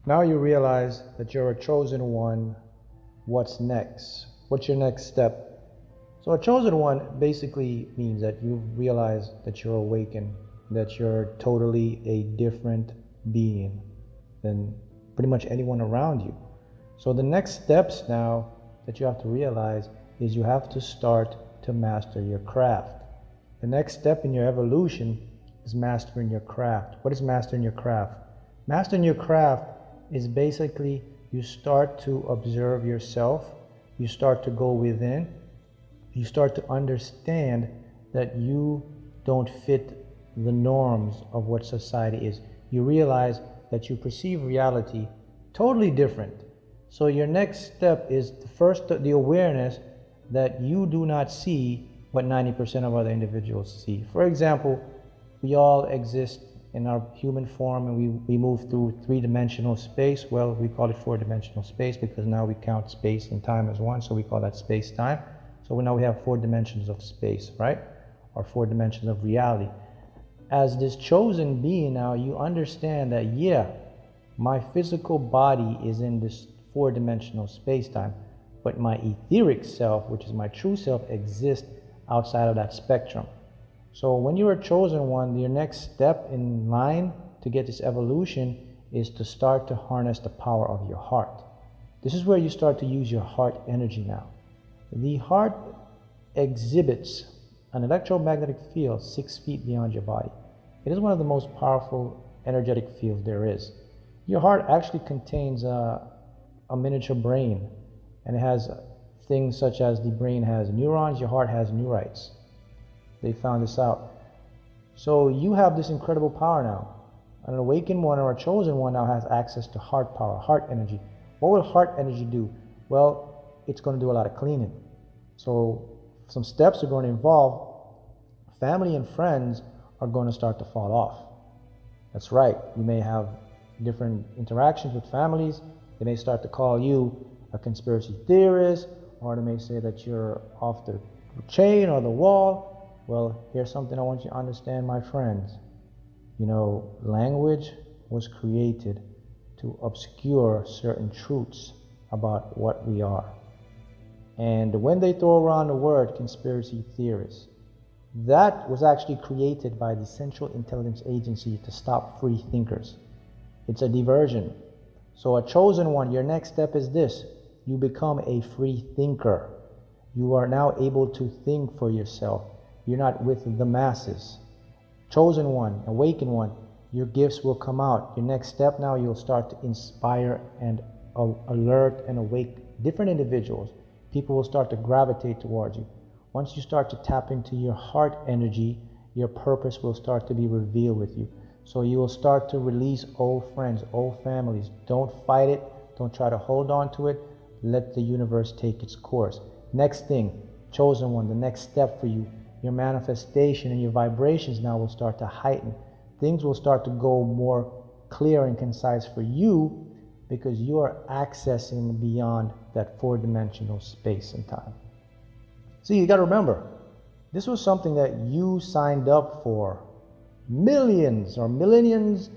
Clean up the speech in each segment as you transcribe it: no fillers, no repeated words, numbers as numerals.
Now you realize that you're a chosen one. What's next? What's your next step? So a chosen one basically means that you realize that you're awakened, that you're totally a different being than pretty much anyone around you. So the next steps now that you have to realize is you have to start to master your craft. The next step in your evolution is mastering your craft. What is mastering your craft? Mastering your craft is basically you start to observe yourself, you start to go within, you start to understand that you don't fit the norms of what society is. You realize that you perceive reality totally different. So your next step is the awareness that you do not see what 90% of other individuals see. For example, we all exist in our human form and we move through three-dimensional space. Well, we call it four-dimensional space because now we count space and time as one, so we call that space-time. So now we have 4 dimensions of space, right? Or 4 dimensions of reality. As this chosen being now, you understand that, yeah, my physical body is in this 4-dimensional space-time, but my etheric self, which is my true self, exists outside of that spectrum. So when you're a chosen one, your next step in line to get this evolution is to start to harness the power of your heart. This is where you start to use your heart energy now. The heart exhibits an electromagnetic field 6 feet beyond your body. It is one of the most powerful energetic fields there is. Your heart actually contains a miniature brain, and it has things such as the brain has neurons, your heart has neurites. They found this out. So you have this incredible power now. An awakened one or a chosen one now has access to heart power, heart energy. What will heart energy do? Well, it's going to do a lot of cleaning. So some steps are going to involve family and friends are going to start to fall off. That's right. You may have different interactions with families. They may start to call you a conspiracy theorist, or they may say that you're off the chain or the wall. Well, here's something I want you to understand, my friends. You know, language was created to obscure certain truths about what we are. And when they throw around the word conspiracy theorist, that was actually created by the Central Intelligence Agency to stop free thinkers. It's a diversion. So a chosen one, your next step is this. You become a free thinker. You are now able to think for yourself. You're not with the masses. Chosen one, awakened one, your gifts will come out. Your next step now, you'll start to inspire and alert and awake different individuals. People will start to gravitate towards you. Once you start to tap into your heart energy, your purpose will start to be revealed with you. So you will start to release old friends, old families. Don't fight it. Don't try to hold on to it. Let the universe take its course. Next thing, chosen one, the next step for you, your manifestation and your vibrations now will start to heighten. Things will start to go more clear and concise for you because you are accessing beyond that 4-dimensional space and time. See, you got to remember, this was something that you signed up for millions or millions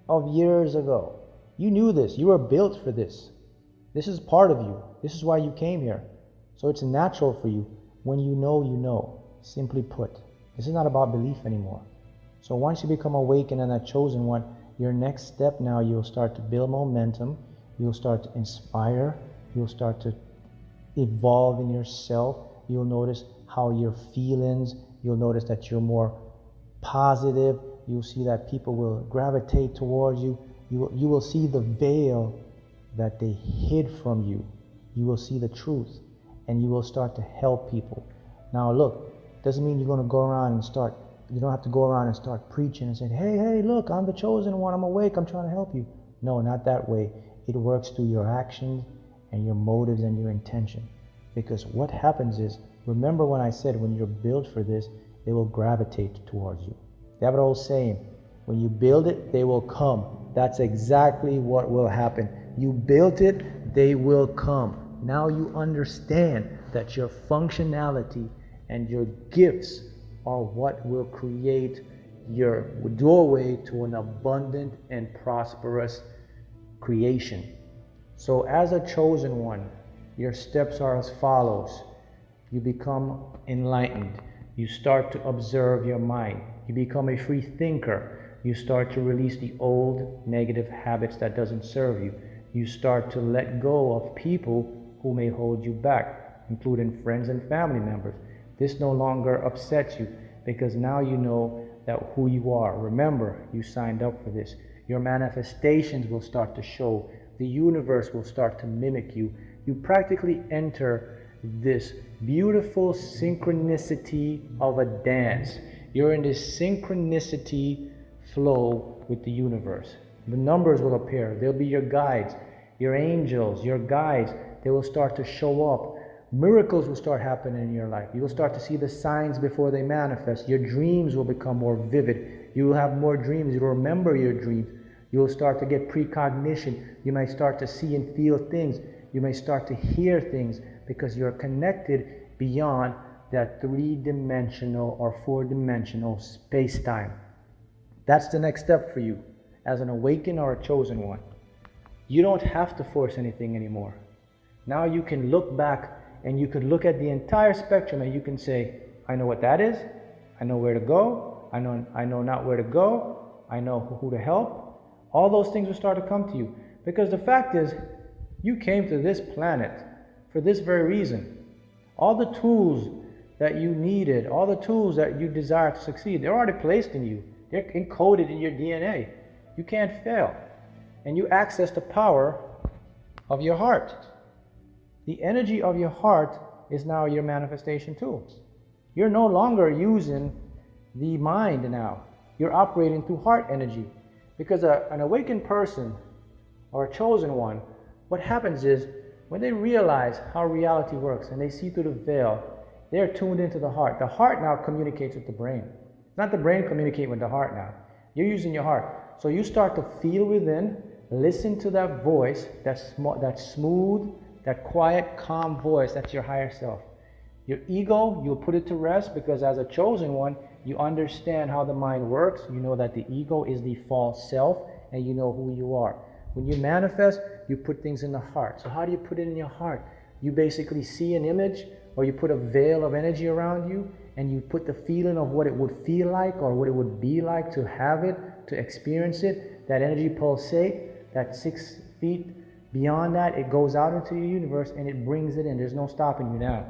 of years ago. You knew this. You were built for this. This is part of you. This is why you came here. So it's natural for you. When you know, you know. Simply put, this is not about belief anymore. So once you become awakened and a chosen one, your next step now, you'll start to build momentum. You'll start to inspire. You'll start to evolve in yourself. You'll notice how your feelings, you'll notice that you're more positive. You'll see that people will gravitate towards you. You will see the veil that they hid from you. You will see the truth, and you will start to help people. Now look, doesn't mean you're going to go around and start, you don't have to go around and start preaching and saying, hey, look, I'm the chosen one, I'm awake, I'm trying to help you. No, not that way. It works through your actions and your motives and your intention. Because what happens is, remember when I said when you're built for this, they will gravitate towards you. They have an old saying, when you build it, they will come. That's exactly what will happen. You built it, they will come. Now you understand that your functionality and your gifts are what will create your doorway to an abundant and prosperous creation. So as a chosen one, your steps are as follows. You become enlightened. You start to observe your mind. You become a free thinker. You start to release the old negative habits that doesn't serve you. You start to let go of people who may hold you back, including friends and family members. This no longer upsets you because now you know that who you are. Remember, you signed up for this. Your manifestations will start to show. The universe will start to mimic you. You practically enter this beautiful synchronicity of a dance. You're in this synchronicity flow with the universe. The numbers will appear. They'll be your guides, your angels, your guides. They will start to show up. Miracles will start happening in your life. You will start to see the signs before they manifest. Your dreams will become more vivid. You will have more dreams. You'll remember your dreams. You will start to get precognition. You may start to see and feel things. You may start to hear things because you're connected beyond that three-dimensional or four-dimensional space-time. That's the next step for you as an awakened or a chosen one. You don't have to force anything anymore. Now you can look back and you could look at the entire spectrum and you can say, I know what that is. I know where to go. I know not where to go. I know who to help. All those things will start to come to you. Because the fact is, you came to this planet for this very reason. All the tools that you needed, all the tools that you desire to succeed, they're already placed in you. They're encoded in your DNA. You can't fail. And you access the power of your heart. The energy of your heart is now your manifestation tool. You're no longer using the mind now. You're operating through heart energy. Because an awakened person or a chosen one, what happens is when they realize how reality works and they see through the veil, they're tuned into the heart. The heart now communicates with the brain. Not the brain communicating with the heart now. You're using your heart. So you start to feel within, listen to that voice, that smooth, that quiet, calm voice. That's your higher self. Your ego, you'll put it to rest because as a chosen one, you understand how the mind works. You know that the ego is the false self and you know who you are. When you manifest, you put things in the heart. So how do you put it in your heart? You basically see an image or you put a veil of energy around you and you put the feeling of what it would feel like or what it would be like to have it, to experience it. That energy pulsate, that 6 feet beyond that, it goes out into the universe and it brings it in. There's no stopping you now.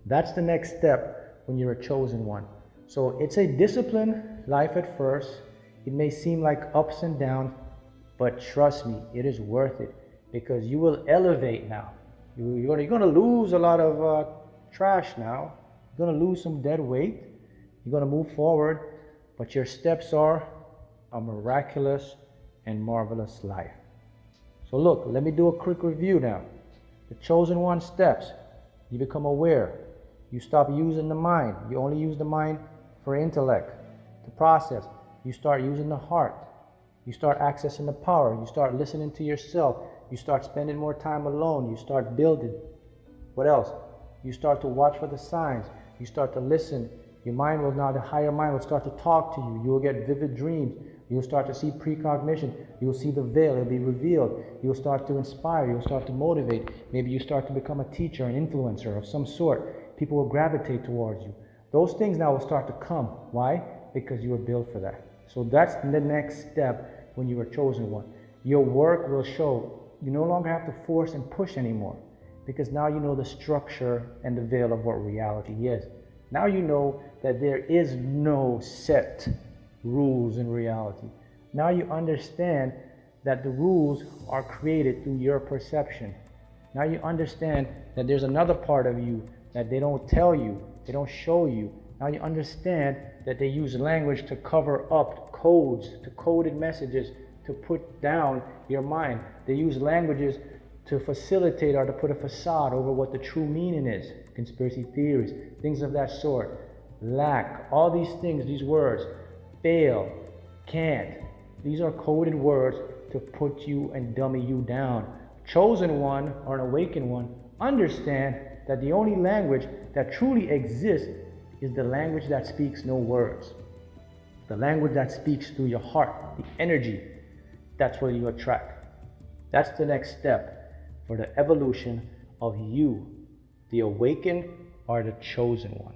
That's the next step when you're a chosen one. So it's a disciplined life at first. It may seem like ups and downs, but trust me, it is worth it because you will elevate now. You're going to lose a lot of trash now. You're going to lose some dead weight. You're going to move forward, but your steps are a miraculous and marvelous life. So look, let me do a quick review now. The chosen one steps. You become aware. You stop using the mind. You only use the mind for intellect, to process. You start using the heart. You start accessing the power. You start listening to yourself. You start spending more time alone. You start building. What else? You start to watch for the signs. You start to listen. Your mind will now, the higher mind will start to talk to you. You will get vivid dreams. You'll start to see precognition. You'll see the veil. It'll be revealed. You'll start to inspire. You'll start to motivate. Maybe you start to become a teacher, an influencer of some sort. People will gravitate towards you. Those things now will start to come. Why? Because you were built for that. So that's the next step when you were chosen one. Your work will show. You no longer have to force and push anymore because now you know the structure and the veil of what reality is. Now you know that there is no set rules in reality. Now you understand that the rules are created through your perception. Now you understand that there's another part of you that they don't tell you, they don't show you. Now you understand that they use language to cover up codes, to coded messages, to put down your mind. They use languages to facilitate or to put a facade over what the true meaning is. Conspiracy theories, things of that sort. Lack, all these things, these words. Fail, can't. These are coded words to put you and dummy you down. Chosen one or an awakened one, understand that the only language that truly exists is the language that speaks no words. The language that speaks through your heart, the energy, that's what you attract. That's the next step for the evolution of you, the awakened or the chosen one.